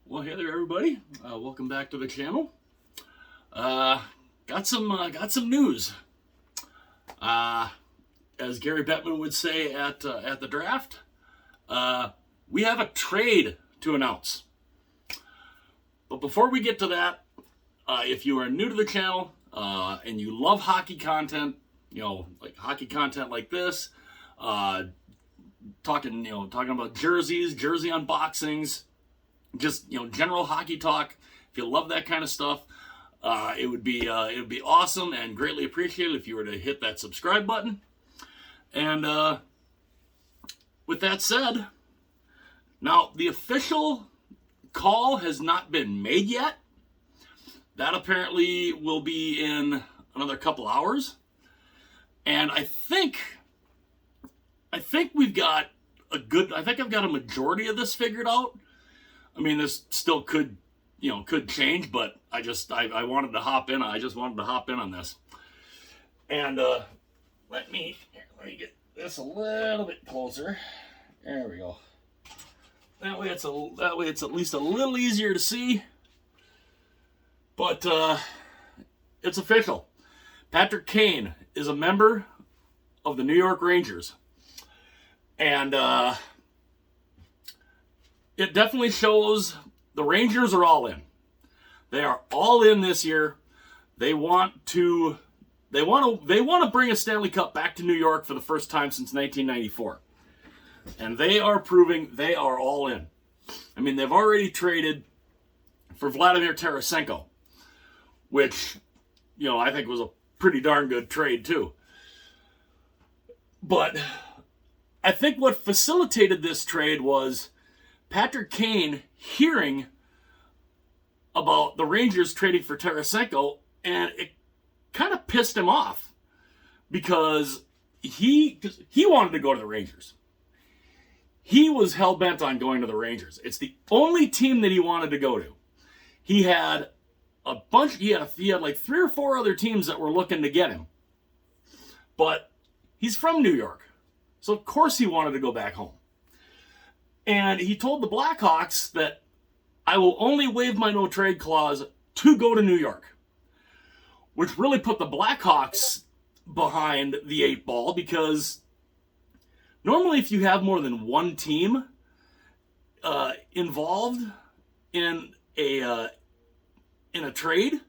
Well, hey there, everybody. Welcome back to the channel. Got some news. As Gary Bettman would say at the draft, we have a trade to announce. But before we get to that, if you are new to the channel and you love hockey content, like hockey content like this, talking about jerseys, jersey unboxings, just general hockey talk. If you love that kind of stuff, it would be awesome and greatly appreciated if you were to hit that subscribe button. And with that said, now the official call has not been made yet. That apparently will be in another couple hours, and I think we've got I think I've got a majority of this figured out. I mean, this still could change, but I wanted to hop in. I just wanted to hop in on this. And let me get this a little bit closer. There we go. That way it's at least a little easier to see. But it's official. Patrick Kane is a member of the New York Rangers. And it definitely shows the Rangers are all in. They are all in this year. They want to bring a Stanley Cup back to New York for the first time since 1994. And they are proving they are all in. I mean, they've already traded for Vladimir Tarasenko, which, I think was a pretty darn good trade too. But I think what facilitated this trade was Patrick Kane hearing about the Rangers trading for Tarasenko, and it kind of pissed him off because he wanted to go to the Rangers. He was hell-bent on going to the Rangers. It's the only team that he wanted to go to. He had he had like 3 or 4 other teams that were looking to get him. But he's from New York, so of course he wanted to go back home. And he told the Blackhawks that I will only waive my no-trade clause to go to New York, which really put the Blackhawks behind the 8 ball, because normally if you have more than one team involved in a trade,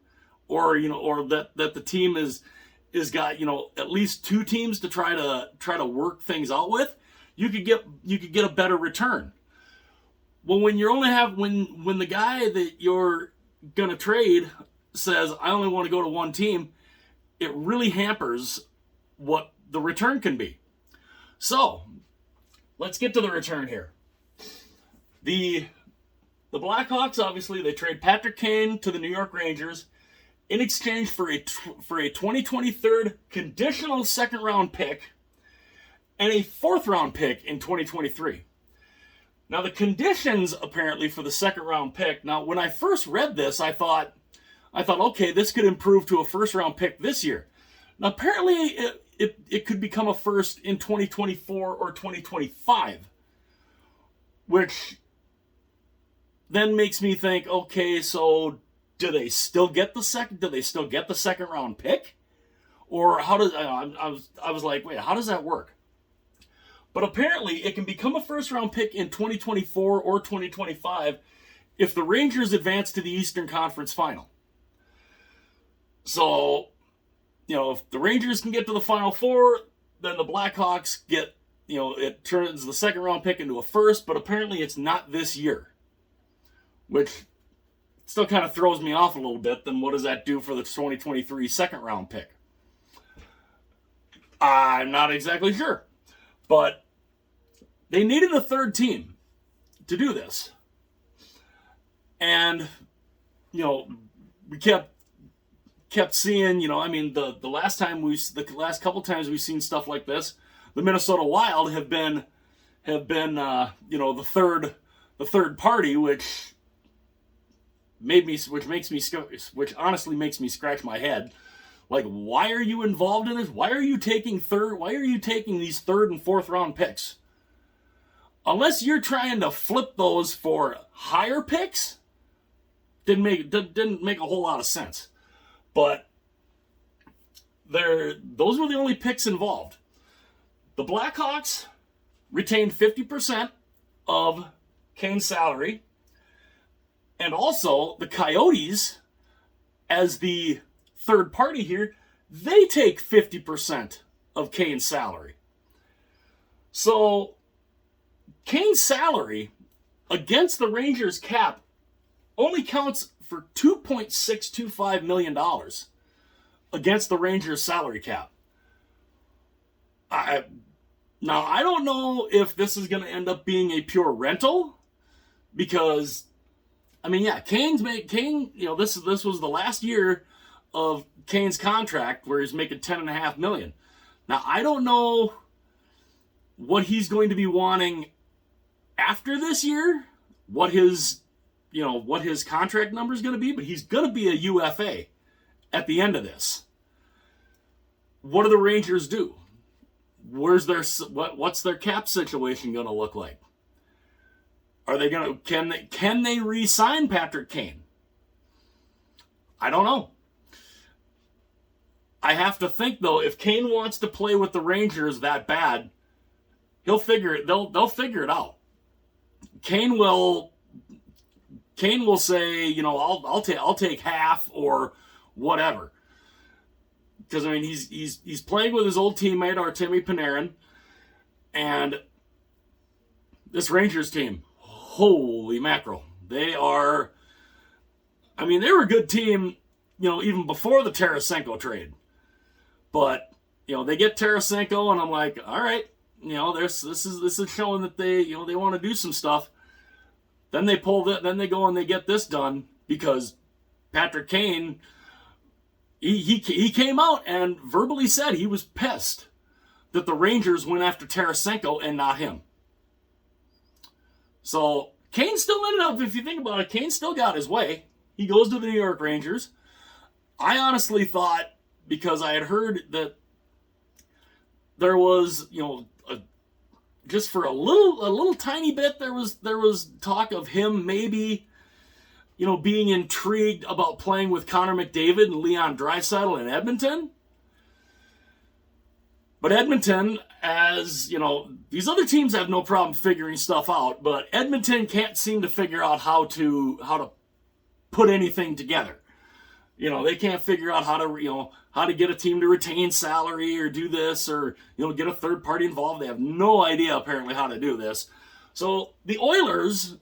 or that the team is got at least 2 teams to try to work things out with, you could get a better return. Well, when when the guy that you're gonna trade says I only want to go to one team, it really hampers what the return can be. So let's get to the return here. The Blackhawks, obviously, they trade Patrick Kane to the New York Rangers in exchange for a 2023 conditional second round pick and a 4th round pick in 2023. Now, the conditions apparently for the second round pick. Now, when I first read this, I thought, okay, this could improve to a 1st round pick this year. Now, apparently, it could become a first in 2024 or 2025, which then makes me think, okay, so do they still get the second round pick, or how does I was like, wait, how does that work? But apparently, it can become a 1st round pick in 2024 or 2025 if the Rangers advance to the Eastern Conference Final. So, if the Rangers can get to the Final Four, then the Blackhawks get, it turns the second round pick into a 1st, but apparently it's not this year, which still kind of throws me off a little bit. Then what does that do for the 2023 second round pick? I'm not exactly sure. But they needed a 3rd team to do this. And, we kept seeing, the last couple times we've seen stuff like this, the Minnesota Wild have been the third party, which honestly makes me scratch my head. Like, why are you involved in this? Why are you taking these 3rd and 4th round picks? Unless you're trying to flip those for higher picks, didn't make a whole lot of sense. But those were the only picks involved. The Blackhawks retained 50% of Kane's salary, and also the Coyotes, as the third party here, they take 50% of Kane's salary. So Kane's salary against the Rangers cap only counts for $2.625 million against the Rangers salary cap. Now, I don't know if this is going to end up being a pure rental, because, I mean, yeah, Kane, this was the last year of Kane's contract where he's making $10.5 million. Now, I don't know what he's going to be wanting after this year, what his contract number is going to be, but he's going to be a UFA at the end of this. What do the Rangers do? What's their cap situation going to look like? Are they going to can they re-sign Patrick Kane? I don't know. I have to think, though, if Kane wants to play with the Rangers that bad, they'll figure it out. Kane will say, I'll take half or whatever. Because, I mean, he's playing with his old teammate, Artemi Panarin, and this Rangers team, holy mackerel. They were a good team, even before the Tarasenko trade. But, they get Tarasenko, and I'm like, all right, this is showing that they want to do some stuff. Then they then they go and they get this done, because Patrick Kane, he came out and verbally said he was pissed that the Rangers went after Tarasenko and not him. So Kane still ended up, if you think about it, Kane still got his way. He goes to the New York Rangers. I honestly thought, because I had heard that there was, just for a little tiny bit, there was talk of him maybe, being intrigued about playing with Connor McDavid and Leon Draisaitl in Edmonton. But Edmonton, as these other teams have no problem figuring stuff out, but Edmonton can't seem to figure out how to put anything together. They can't figure out how to get a team to retain salary or do this, or get a third party involved. They have no idea apparently how to do this. So the Oilers,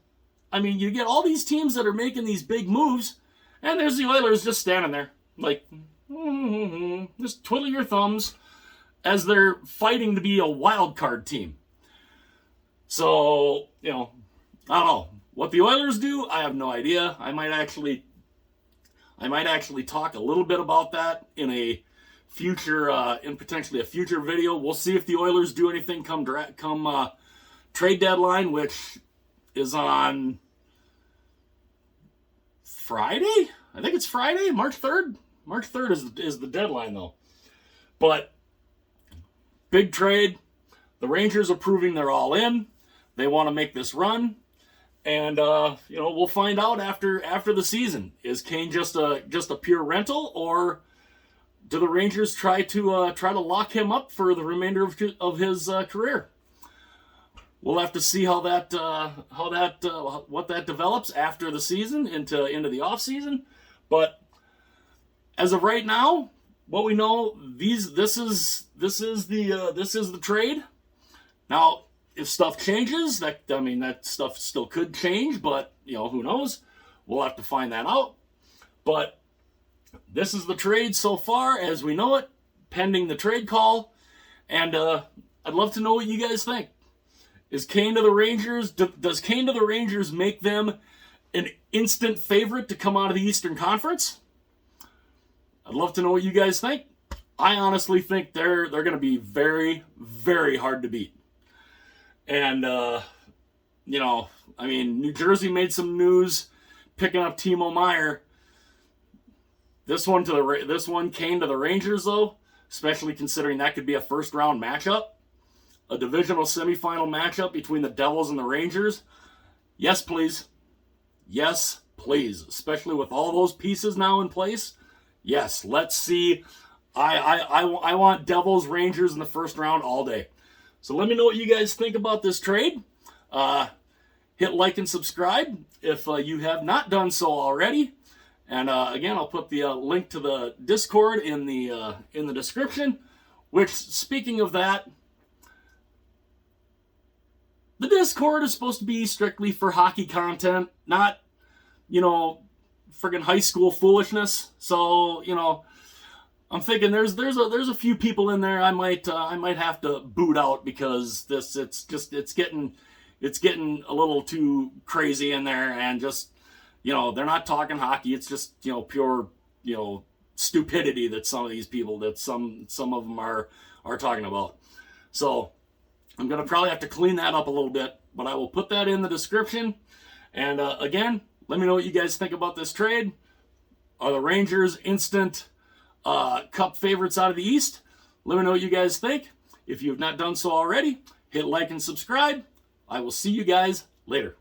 you get all these teams that are making these big moves, and there's the Oilers just standing there like, just twiddle your thumbs as they're fighting to be a wild card team. So, I don't know what the Oilers do. I have no idea. I might actually talk a little bit about that in a future, in potentially a future video. We'll see if the Oilers do anything come trade deadline, which is on Friday. I think it's Friday, March 3rd. March 3rd is the deadline, though. But big trade. The Rangers are proving they're all in. They want to make this run. And, we'll find out after the season. Is Kane just a pure rental, or do the Rangers try to lock him up for the remainder of his career? We'll have to see what that develops after the season into the off season. But as of right now, what we know, this is the trade. Now, if stuff changes, that stuff still could change, but who knows? We'll have to find that out. But this is the trade so far as we know it, pending the trade call. And I'd love to know what you guys think. Is Kane to the Rangers? Does Kane to the Rangers make them an instant favorite to come out of the Eastern Conference? I'd love to know what you guys think. I honestly think they're going to be very, very hard to beat. And, New Jersey made some news picking up Timo Meier. This one Kane to the Rangers, though, especially considering that could be a first-round matchup, a divisional semifinal matchup between the Devils and the Rangers. Yes, please. Yes, please, especially with all those pieces now in place. Yes, let's see. I want Devils Rangers in the first round all day. So let me know what you guys think about this trade. Hit like and subscribe if you have not done so already. And again, I'll put the link to the Discord in the description. Which, speaking of that, the Discord is supposed to be strictly for hockey content, not, friggin' high school foolishness. So, I'm thinking there's a few people in there I might have to boot out because it's getting a little too crazy in there, and just they're not talking hockey. It's just pure stupidity that some of these people, that some of them are talking about. So I'm gonna probably have to clean that up a little bit, but I will put that in the description. And again, let me know what you guys think about this trade. Are the Rangers instant Cup favorites out of the East? Let me know what you guys think. If you have not done so already, hit like and subscribe. I will see you guys later.